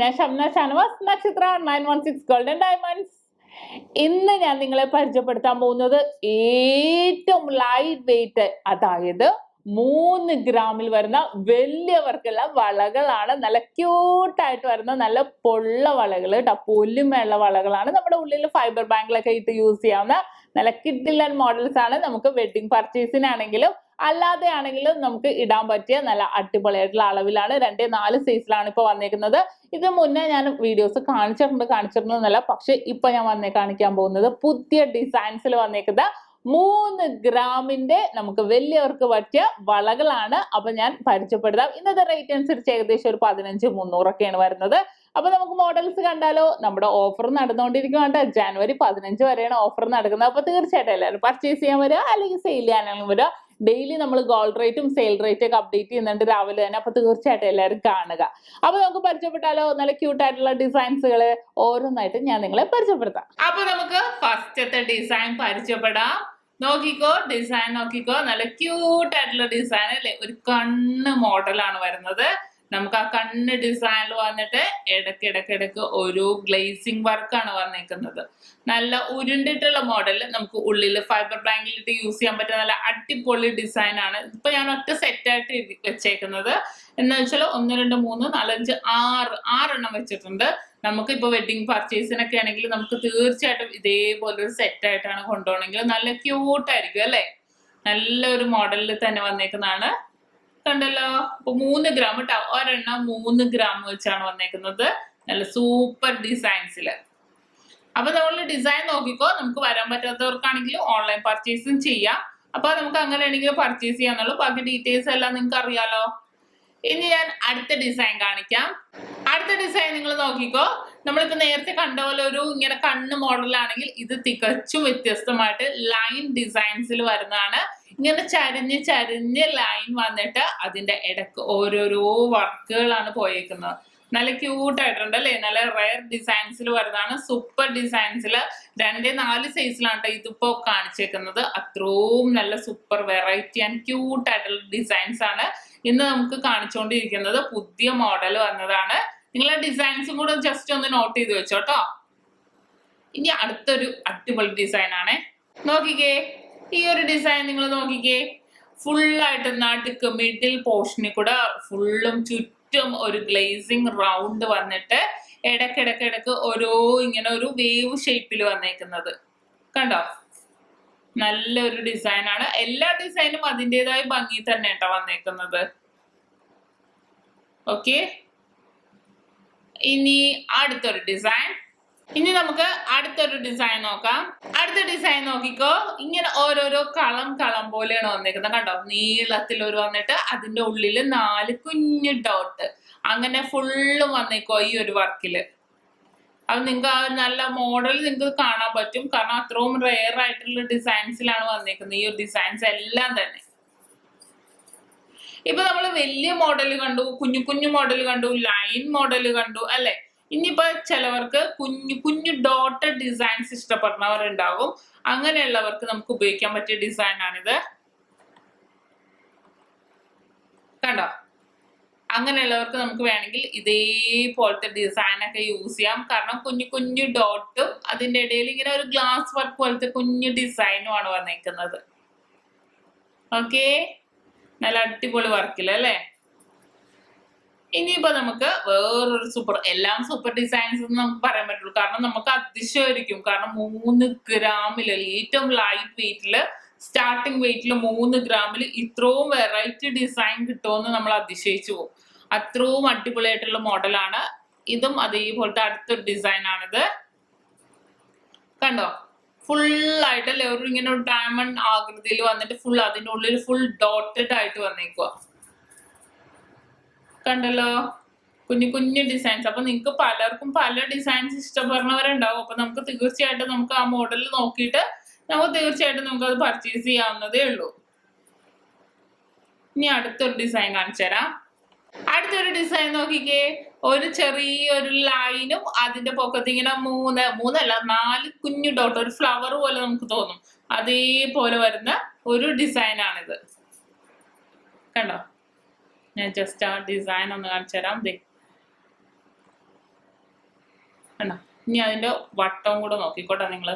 ഞാൻ ഷംന ഷാനവാസ്, നക്ഷത്ര 916 golden diamonds. ഇന്ന് ഞാൻ നിങ്ങളെ പരിചയപ്പെടുത്താൻ പോകുന്നത് ഏറ്റവും ലൈറ്റ് വെയിറ്റ്, അതായത് 3 ഗ്രാമിൽ വരുന്ന വലിയവർക്കുള്ള വളകളാണ്. നല്ല ക്യൂട്ടായിട്ട് വരുന്ന നല്ല പൊള്ള വളകൾ കേട്ടോ, പൊലിമയുള്ള വളകളാണ്. നമ്മുടെ ഉള്ളിൽ ഫൈബർ ബാങ്കിലൊക്കെ ഇട്ട് യൂസ് ചെയ്യാവുന്ന നല്ല കിഡിലൻ മോഡൽസ് ആണ്. നമുക്ക് വെഡിങ് പർച്ചേസിനാണെങ്കിലും അല്ലാതെ ആണെങ്കിലും നമുക്ക് ഇടാൻ പറ്റിയ നല്ല അടിപൊളിയായിട്ടുള്ള അളവിലാണ്. 2-4 സൈസിലാണ് ഇപ്പൊ വന്നേക്കുന്നത്. ഇതിന് മുന്നേ ഞാൻ വീഡിയോസ് കാണിച്ചിരുന്നല്ല, പക്ഷെ ഇപ്പൊ ഞാൻ കാണിക്കാൻ പോകുന്നത് പുതിയ ഡിസൈൻസിൽ വന്നേക്കുന്ന 3 ഗ്രാമിന്റെ നമുക്ക് വലിയവർക്ക് പറ്റിയ വളകളാണ്. അപ്പൊ ഞാൻ പരിചയപ്പെടുത്താം. ഇന്നത്തെ റേറ്റ് അനുസരിച്ച് ഏകദേശം ഒരു 1500-300 ഒക്കെയാണ് വരുന്നത്. അപ്പൊ നമുക്ക് മോഡൽസ് കണ്ടാലോ? നമ്മുടെ ഓഫർ നടന്നുകൊണ്ടിരിക്കുന്നുണ്ട്. ജനുവരി 15 വരെയാണ് ഓഫർ നടക്കുന്നത്. അപ്പൊ തീർച്ചയായിട്ടും എല്ലാവരും പർച്ചേസ് ചെയ്യാൻ വരിക, അല്ലെങ്കിൽ സെയിൽ ചെയ്യാനാണെങ്കിലും വരിക. ഡെയിലി നമ്മൾ ഗോൾഡ് റേറ്റും സെയിൽ റേറ്റും ഒക്കെ അപ്ഡേറ്റ് ചെയ്യുന്നുണ്ട് രാവിലെ തന്നെ. അപ്പൊ തീർച്ചയായിട്ടും എല്ലാവരും കാണുക. അപ്പൊ നമുക്ക് പരിചയപ്പെട്ടാലോ? നല്ല ക്യൂട്ടായിട്ടുള്ള ഡിസൈൻസുകൾ ഓരോന്നായിട്ട് ഞാൻ നിങ്ങളെ പരിചയപ്പെടുത്താം. അപ്പൊ നമുക്ക് ഫസ്റ്റത്തെ ഡിസൈൻ പരിചയപ്പെടാം. നോക്കിക്കോ, ഡിസൈൻ നോക്കിക്കോ, നല്ല ക്യൂട്ടായിട്ടുള്ള ഡിസൈൻ അല്ലേ? ഒരു കണ്ണ് മോഡലാണ് വരുന്നത്. നമുക്ക് ആ കണ്ണ് ഡിസൈനിൽ വന്നിട്ട് ഇടയ്ക്കിടയ്ക്ക് ഒരു ഗ്ലേസിംഗ് വർക്കാണ് വന്നിരിക്കുന്നത്. നല്ല ഉരുണ്ടിട്ടുള്ള മോഡൽ. നമുക്ക് ഉള്ളിൽ ഫൈബർ ബാങ്കിലിട്ട് യൂസ് ചെയ്യാൻ പറ്റുന്ന നല്ല അടിപൊളി ഡിസൈൻ ആണ്. ഇപ്പൊ ഞാൻ ഒറ്റ സെറ്റായിട്ട് വെച്ചേക്കുന്നത്. എന്ന് വെച്ചാൽ 1 2 3 4 5 6 എണ്ണം വെച്ചിട്ടുണ്ട്. നമുക്ക് ഇപ്പൊ വെഡിങ് പർച്ചേസിനൊക്കെ ആണെങ്കിൽ നമുക്ക് തീർച്ചയായിട്ടും ഇതേപോലെ ഒരു സെറ്റ് ആയിട്ടാണ് കൊണ്ടുപോകണമെങ്കിൽ നല്ല ക്യൂട്ടായിരിക്കും അല്ലെ? നല്ലൊരു മോഡലിൽ തന്നെ വന്നേക്കുന്നതാണ്. കണ്ടല്ലോ. അപ്പൊ 3 ഗ്രാം കേട്ടോ, ഒരെണ്ണം 3 ഗ്രാം വെച്ചാണ് വന്നേക്കുന്നത്. നല്ല സൂപ്പർ ഡിസൈൻസില്. അപ്പൊ നമ്മൾ ഡിസൈൻ നോക്കിക്കോ. നമുക്ക് വരാൻ പറ്റാത്തവർക്കാണെങ്കിൽ ഓൺലൈൻ പർച്ചേസും ചെയ്യാം. അപ്പൊ നമുക്ക് അങ്ങനെയാണെങ്കിൽ പർച്ചേസ് ചെയ്യാന്നുള്ളൂ. ബാക്കി ഡീറ്റെയിൽസ് എല്ലാം നിങ്ങൾക്ക് അറിയാലോ. ഇനി ഞാൻ അടുത്ത ഡിസൈൻ കാണിക്കാം. അടുത്ത ഡിസൈൻ നിങ്ങൾ നോക്കിക്കോ. നമ്മളിപ്പോ നേരത്തെ കണ്ട പോലെ ഒരു ഇങ്ങനെ കണ്ണ് മോഡലാണെങ്കിൽ ഇത് തികച്ചും വ്യത്യസ്തമായിട്ട് ലൈൻ ഡിസൈൻസിൽ വരുന്നതാണ്. ഇങ്ങനെ ചരിഞ്ഞ് ലൈൻ വന്നിട്ട് അതിന്റെ ഇടക്ക് ഓരോരോ വർക്കുകളാണ് പോയേക്കുന്നത്. നല്ല ക്യൂട്ടായിട്ടുണ്ട് അല്ലേ? നല്ല റയർ ഡിസൈൻസിൽ വരുന്നതാണ്. സൂപ്പർ ഡിസൈൻസിൽ 2-4 സൈസിലാണ് ഇതിപ്പോ കാണിച്ചേക്കുന്നത്. അത്രയും നല്ല സൂപ്പർ വെറൈറ്റി ആൻഡ് ക്യൂട്ടായിട്ടുള്ള ഡിസൈൻസ് ആണ് ഇന്ന് നമുക്ക് കാണിച്ചുകൊണ്ടിരിക്കുന്നത്. പുതിയ മോഡൽ വന്നതാണ്. നിങ്ങളെ ഡിസൈൻസും കൂടെ ജസ്റ്റ് ഒന്ന് നോട്ട് ചെയ്ത് വെച്ചോട്ടോ. ഇനി അടുത്തൊരു അടിപൊളി ഡിസൈൻ ആണ്. നോക്കിക്കേ, ഈ ഒരു ഡിസൈൻ നിങ്ങൾ നോക്കിക്കേ. ഫുള്ളായിട്ട് നടുക്ക് മിഡിൽ പോർഷനിൽ കൂടെ ഫുള്ളും ചുറ്റും ഒരു ഗ്ലേസിംഗ് റൗണ്ട് വന്നിട്ട് ഇടയ്ക്കിടയ്ക്ക് ഓരോ ഇങ്ങനെ ഒരു വേവ് ഷേപ്പിൽ വന്നേക്കുന്നത് കണ്ടോ? നല്ലൊരു ഡിസൈൻ ആണ്. എല്ലാ ഡിസൈനും അതിൻ്റെതായ ഭംഗി തന്നെ കേട്ടോ വന്നേക്കുന്നത്. ഓക്കെ, ഇനി അടുത്തൊരു ഡിസൈൻ. ഇനി നമുക്ക് അടുത്തൊരു ഡിസൈൻ നോക്കാം. അടുത്ത ഡിസൈൻ നോക്കിക്കോ. ഇങ്ങനെ ഓരോരോ കളം പോലെയാണ് വന്നേക്കുന്നത് കണ്ടോ? നീളത്തിൽ ഒരു വന്നിട്ട് അതിന്റെ ഉള്ളിൽ 4 കുഞ്ഞു ഡോട്ട് അങ്ങനെ ഫുള്ളും വന്നേക്കോ ഈ ഒരു വർക്കില്. അത് നിങ്ങൾക്ക് ആ നല്ല മോഡൽ നിങ്ങൾക്ക് കാണാൻ പറ്റും. കാരണം അത്രയും റെയർ ആയിട്ടുള്ള ഡിസൈൻസിലാണ് വന്നേക്കുന്നത് ഈ ഒരു ഡിസൈൻസ് എല്ലാം തന്നെ. ഇപ്പൊ നമ്മൾ വലിയ മോഡൽ കണ്ടു, കുഞ്ഞു മോഡൽ കണ്ടു, ലൈൻ മോഡൽ കണ്ടു അല്ലെ? ഇനിയിപ്പോ ചിലവർക്ക് കുഞ്ഞു ഡോട്ടഡ് ഡിസൈൻസ് ഇഷ്ടപ്പെടുന്നവരുണ്ടാകും. അങ്ങനെയുള്ളവർക്ക് നമുക്ക് ഉപയോഗിക്കാൻ പറ്റിയ ഡിസൈൻ ആണിത് കണ്ടോ? അങ്ങനെയുള്ളവർക്ക് നമുക്ക് വേണമെങ്കിൽ ഇതേപോലത്തെ ഡിസൈൻ ഒക്കെ യൂസ് ചെയ്യാം. കാരണം കുഞ്ഞു ഡോട്ടും അതിന്റെ ഇടയിൽ ഇങ്ങനെ ഒരു ഗ്ലാസ് വർക്ക് പോലത്തെ കുഞ്ഞു ഡിസൈനുമാണ് വന്നേക്കുന്നത്. ഓക്കെ, നല്ല അടിപൊളി വർക്കിൽ അല്ലേ? ഇനിയിപ്പോ നമുക്ക് വേറൊരു എല്ലാം സൂപ്പർ ഡിസൈൻസ് എന്ന് നമുക്ക് പറയാൻ പറ്റുള്ളൂ. കാരണം നമുക്ക് അതിശയമായിരിക്കും. കാരണം 3 ഗ്രാമില് ഏറ്റവും ലൈറ്റ് വെയിറ്റില് സ്റ്റാർട്ടിംഗ് വെയിറ്റില് 3 ഗ്രാമില് ഇത്രയും വെറൈറ്റി ഡിസൈൻ കിട്ടുമെന്ന് നമ്മൾ അതിശയിച്ചു പോകും. അത്രയും അടിപൊളിയായിട്ടുള്ള മോഡലാണ്. ഇതും അതേപോലത്തെ അടുത്തൊരു ഡിസൈൻ ആണിത് കണ്ടോ? ഫുള്ളായിട്ടല്ലേ ഒരു ഇങ്ങനെ ഒരു ഡയമണ്ട് ആകൃതിയിൽ വന്നിട്ട് ഫുൾ അതിൻ്റെ ഉള്ളിൽ ഫുൾ ഡോട്ടഡ് ആയിട്ട് വന്നേക്കുക കണ്ടല്ലോ? കുഞ്ഞു ഡിസൈൻസ്. അപ്പൊ നിങ്ങൾക്ക് പലർക്കും പല ഡിസൈൻസ് ഇഷ്ടപ്പെടുന്നവരുണ്ടാവും. അപ്പൊ നമുക്ക് തീർച്ചയായിട്ടും നമുക്ക് ആ മോഡൽ നോക്കിയിട്ട് തീർച്ചയായിട്ടും നമുക്ക് അത് പർച്ചേസ് ചെയ്യാവുന്നതേ ഉള്ളൂ. ഇനി അടുത്തൊരു ഡിസൈൻ കാണിച്ചു തരാം. അടുത്തൊരു ഡിസൈൻ നോക്കിക്കേ. ഒരു ചെറിയൊരു ലൈനും അതിന്റെ പൊക്കത്ത് ഇങ്ങനെ 4 കുഞ്ഞു ഡോട്ട്, ഒരു ഫ്ലവർ പോലെ നമുക്ക് തോന്നും. അതേപോലെ വരുന്ന ഒരു ഡിസൈൻ ആണിത് കണ്ടോ? ഞാൻ ജസ്റ്റ് ആ ഡിസൈൻ ഒന്ന് കാണിച്ചു തരാം. കണ്ടോ? ഇനി അതിന്റെ വട്ടവും കൂടെ നോക്കിക്കോട്ടെ നിങ്ങള്.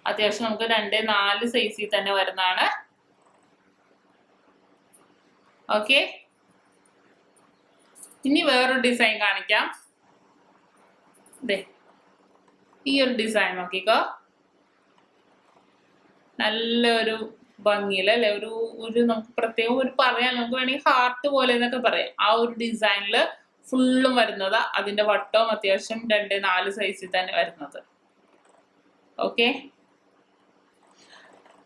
അത്യാവശ്യം നമുക്ക് 2-4 സൈസിൽ തന്നെ വരുന്നതാണ്. ഓക്കെ, ഇനി വേറൊരു ഡിസൈൻ കാണിക്കാം. ഈ ഒരു ഡിസൈൻ നോക്കിക്കോ. നല്ലൊരു ഭംഗിയിലല്ലേ, ഒരു നമുക്ക് പ്രത്യേകം ഒരു പറയാൻ, നമുക്ക് വേണമെങ്കിൽ ഹാർട്ട് പോലെ എന്നൊക്കെ പറയാം. ആ ഒരു ഡിസൈനില് ഫുള്ളും വരുന്നത്. അതിന്റെ വട്ടവും അത്യാവശ്യം 2-4 സൈസിൽ തന്നെ വരുന്നത്. ഓക്കെ,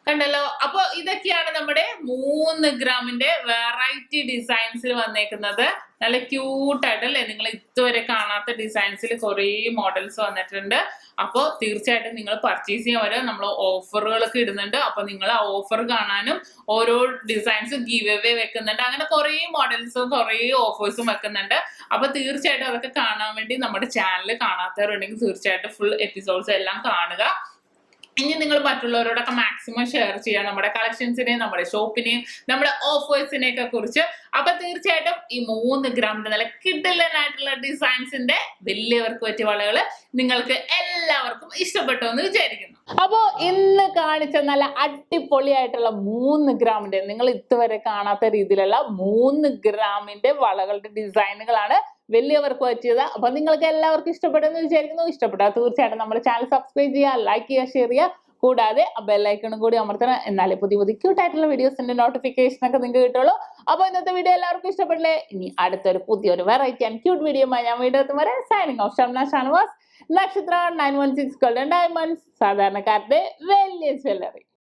കണ്ടല്ലോ. അപ്പൊ ഇതൊക്കെയാണ് നമ്മുടെ 3 ഗ്രാമിന്റെ വെറൈറ്റി ഡിസൈൻസിൽ വന്നേക്കുന്നത്. നല്ല ക്യൂട്ടായിട്ടല്ലേ, നിങ്ങൾ ഇതുവരെ കാണാത്ത ഡിസൈൻസിൽ കുറേ മോഡൽസ് വന്നിട്ടുണ്ട്. അപ്പോൾ തീർച്ചയായിട്ടും നിങ്ങൾ പർച്ചേസ് ചെയ്യാൻ വരെ നമ്മൾ ഓഫറുകളൊക്കെ ഇടുന്നുണ്ട്. അപ്പൊ നിങ്ങൾ ആ ഓഫർ കാണാനും ഓരോ ഡിസൈൻസും ഗീവ് അവേ വെക്കുന്നുണ്ട്. അങ്ങനെ കുറേ മോഡൽസും കുറേ ഓഫേഴ്സും വെക്കുന്നുണ്ട്. അപ്പൊ തീർച്ചയായിട്ടും അതൊക്കെ കാണാൻ വേണ്ടി നമ്മുടെ ചാനൽ കാണാത്തവരുണ്ടെങ്കിൽ തീർച്ചയായിട്ടും ഫുൾ എപ്പിസോഡ്സ് എല്ലാം കാണുക. ഇനി നിങ്ങൾ മറ്റുള്ളവരോടൊക്കെ മാക്സിമം ഷെയർ ചെയ്യാം നമ്മുടെ കളക്ഷൻസിനെയും നമ്മുടെ ഷോപ്പിനെയും നമ്മുടെ ഓഫേഴ്സിനെയൊക്കെ കുറിച്ച്. അപ്പൊ തീർച്ചയായിട്ടും ഈ 3 ഗ്രാമിന്റെ നല്ല കിടിലനായിട്ടുള്ള ഡിസൈൻസിന്റെ വലിയവർക്ക് പറ്റിയ വളകള് നിങ്ങൾക്ക് എല്ലാവർക്കും ഇഷ്ടപ്പെട്ടു എന്ന് വിചാരിക്കുന്നു. അപ്പോ ഇന്ന് കാണിച്ച നല്ല അടിപൊളിയായിട്ടുള്ള 3 ഗ്രാമിന്റെ, നിങ്ങൾ ഇതുവരെ കാണാത്ത രീതിയിലുള്ള 3 ഗ്രാമിന്റെ വളകളുടെ ഡിസൈനുകളാണ് വലിയവർക്ക് പറ്റിയത്. അപ്പൊ നിങ്ങൾക്ക് എല്ലാവർക്കും ഇഷ്ടപ്പെട്ടെന്ന് വിചാരിക്കുന്നു. ഇഷ്ടപ്പെട്ടാൽ തീർച്ചയായിട്ടും നമ്മുടെ ചാനൽ സബ്സ്ക്രൈബ് ചെയ്യുക, ലൈക്ക് ചെയ്യുക, ഷെയർ ചെയ്യുക. കൂടാതെ ബെല്ലൈക്കണും കൂടി അമർത്തണം. എന്നാലേ പുതിയ പുതിയ ക്യൂട്ടായിട്ടുള്ള വീഡിയോസിന്റെ നോട്ടിഫിക്കേഷൻ ഒക്കെ നിങ്ങൾക്ക് കിട്ടുള്ളൂ. അപ്പൊ ഇന്നത്തെ വീഡിയോ എല്ലാവർക്കും ഇഷ്ടപ്പെട്ടില്ലേ? ഇനി അടുത്തൊരു പുതിയൊരു വെറൈറ്റി ആൻഡ് ക്യൂട്ട് വീഡിയോ ഞാൻ വീഡിയോ എത്തും വരെ സൈനിങ് ഓഫ്. ഷംന ഷാനവാസ്, നക്ഷത്ര 916 ഗോൾഡൻ ഡയമണ്ട്സ്, സാധാരണക്കാരുടെ വലിയ ജ്വല്ലറി.